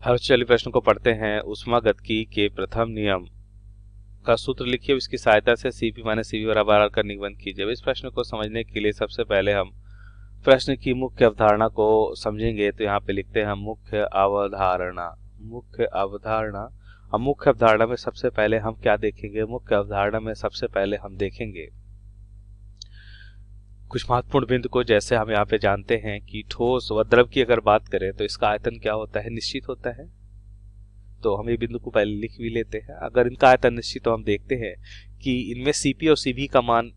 हर चलिए प्रश्न को पढ़ते हैं। ऊष्मागतिकी के प्रथम नियम का सूत्र लिखिए, इसकी सहायता से Cp माइनस Cv बराबर R का निबंध कीजिए। इस प्रश्न को समझने के लिए सबसे पहले हम प्रश्न की मुख्य अवधारणा को समझेंगे। तो यहाँ पे लिखते हैं हम मुख्य अवधारणा। अब मुख्य अवधारणा में सबसे पहले हम क्या देखेंगे? मुख्य अवधारणा में सबसे पहले हम देखेंगे कुछ महत्वपूर्ण बिंदु को। जैसे हम यहाँ पे जानते हैं कि ठोस व द्रव की अगर बात करें तो इसका आयतन क्या होता है? निश्चित होता है। तो हम ये बिंदु को पहले लिख भी लेते हैं। अगर इनका आयतन निश्चित, तो हम देखते हैं कि इनमें Cp और Cv का मान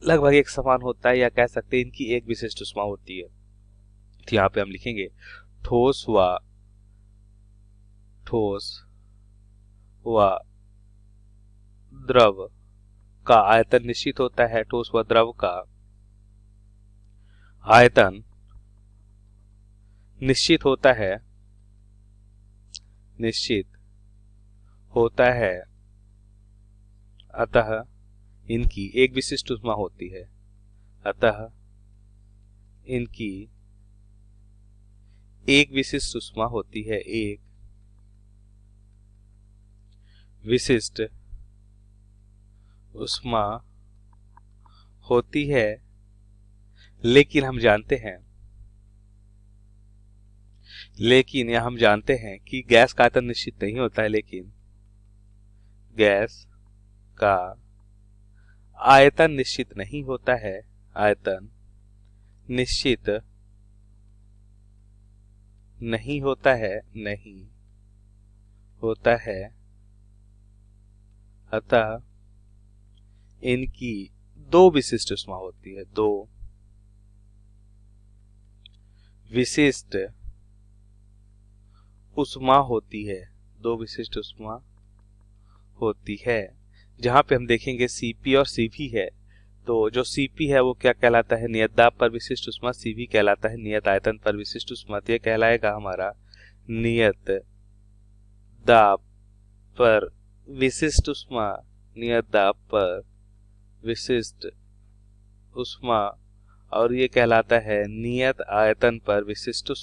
लगभग एक समान होता है, या कह सकते हैं इनकी एक विशिष्ट ऊष्मा होती है। तो यहाँ पे हम लिखेंगे ठोस व द्रव का आयतन निश्चित होता है। ठोस व द्रव का आयतन निश्चित होता है, अतः इनकी एक विशिष्ट ऊष्मा होती है। एक विशिष्ट ऊष्मा होती है। लेकिन हम जानते हैं कि गैस का आयतन निश्चित नहीं होता है। लेकिन गैस का आयतन निश्चित नहीं होता है। अतः इनकी दो विशिष्ट ऊष्मा होती है। दो विशिष्ट ऊष्मा होती है। जहां पे हम देखेंगे Cp और Cv है। तो जो Cp है वो क्या कहलाता है? नियत दाब पर विशिष्ट ऊष्मा। Cv कहलाता है नियत आयतन पर विशिष्ट ऊष्मा। तो ये कहलाएगा हमारा नियत दाब पर विशिष्ट ऊष्मा, और ये कहलाता है नियत आयतन पर विशिष्ट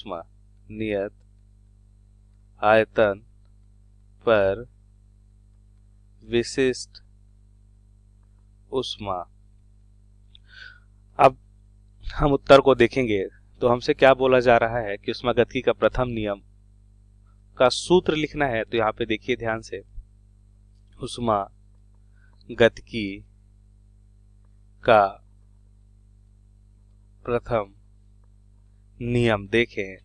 ऊष्मा। अब हम उत्तर को देखेंगे तो हमसे क्या बोला जा रहा है कि ऊष्मागतिकी का प्रथम नियम का सूत्र लिखना है। तो यहाँ पे देखिए ध्यान से, ऊष्मागतिकी का प्रथम नियम देखें।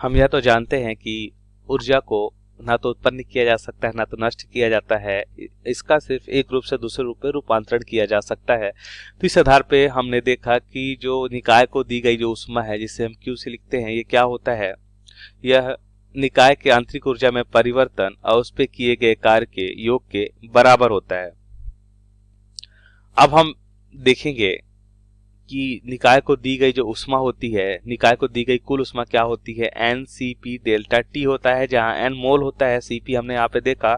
हम यह तो जानते हैं कि ऊर्जा को ना तो उत्पन्न किया जा सकता है, ना तो नष्ट किया जाता है। इसका सिर्फ एक रूप से दूसरे रूप में रूपांतरण किया जा सकता है। तो इस आधार पे हमने देखा कि जो निकाय को दी गई जो ऊष्मा है, जिसे हम Q से लिखते हैं, ये क्या होता है? यह निकाय के आंतरिक ऊर्जा में परिवर्तन और उस पे किए गए कार्य के योग के बराबर होता है। अब हम देखेंगे कि निकाय को दी गई जो ऊष्मा होती है, निकाय को दी गई कुल ऊष्मा क्या होती है? NCP डेल्टा T होता है, जहां N मोल होता है। Cp हमने यहाँ पे देखा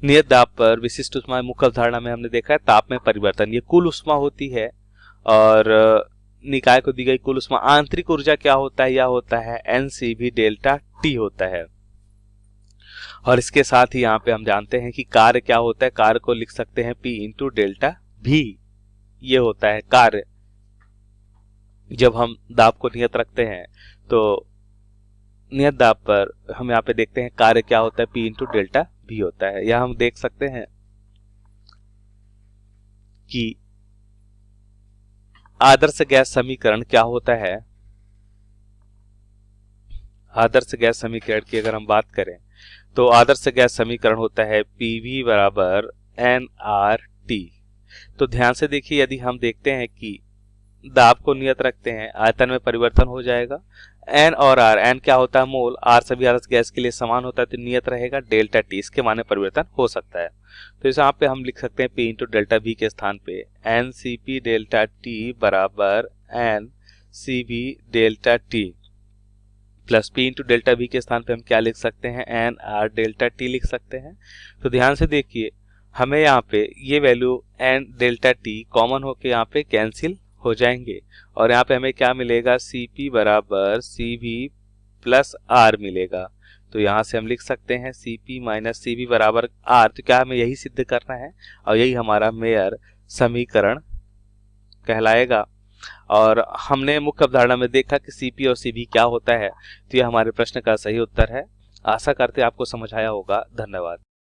नियत दाब पर विशिष्ट ऊष्मा। मुख्य अवधारणा में हमने देखा है ताप में परिवर्तन, ये कुल ऊष्मा होती है। और निकाय को दी गई कुल ऊष्मा आंतरिक ऊर्जा क्या होता है? यह होता है NCV डेल्टा T होता है। और इसके साथ ही यहाँ पे हम जानते हैं कि कार्य क्या होता है? कार्य को लिख सकते हैं P इंटू डेल्टा V। ये होता है कार्य। जब हम दाब को नियत रखते हैं तो नियत दाब पर हम यहाँ पे देखते हैं कार्य क्या होता है? P इंटू डेल्टा V होता है। यह हम देख सकते हैं कि आदर्श गैस समीकरण क्या होता है? आदर्श गैस समीकरण की अगर हम बात करें तो आदर्श गैस समीकरण होता है PV बराबर nRT। तो ध्यान से देखिए, यदि हम देखते हैं कि दाब को नियत रखते हैं, आयतन में परिवर्तन हो जाएगा। N और R, N क्या होता है? मोल। R सभी आदर्श गैस के लिए समान होता है, तो नियत रहेगा डेल्टा T। इसके माने परिवर्तन हो सकता है। तो इस यहाँ पे हम लिख सकते हैं P इंटू डेल्टा V के स्थान पे NCP डेल्टा T बराबर NCV delta T plus P into delta V के स्थान पे हम क्या लिख सकते हैं? NR डेल्टा T लिख सकते हैं। तो ध्यान से देखिए, हमें यहाँ पे ये value N delta T common होके यहाँ पे कैंसिल हो जाएंगे, और यहाँ पे हमें क्या मिलेगा? Cp बराबर CV प्लस आर मिलेगा। तो यहाँ से हम लिख सकते हैं Cp माइनस Cv बराबर आर। तो क्या हमें यही सिद्ध करना है और यही हमारा मेयर समीकरण कहलाएगा। और हमने मुख्य अवधारणा में देखा कि Cp और Cv क्या होता है। तो यह हमारे प्रश्न का सही उत्तर है। आशा करते आपको समझ आया होगा। धन्यवाद।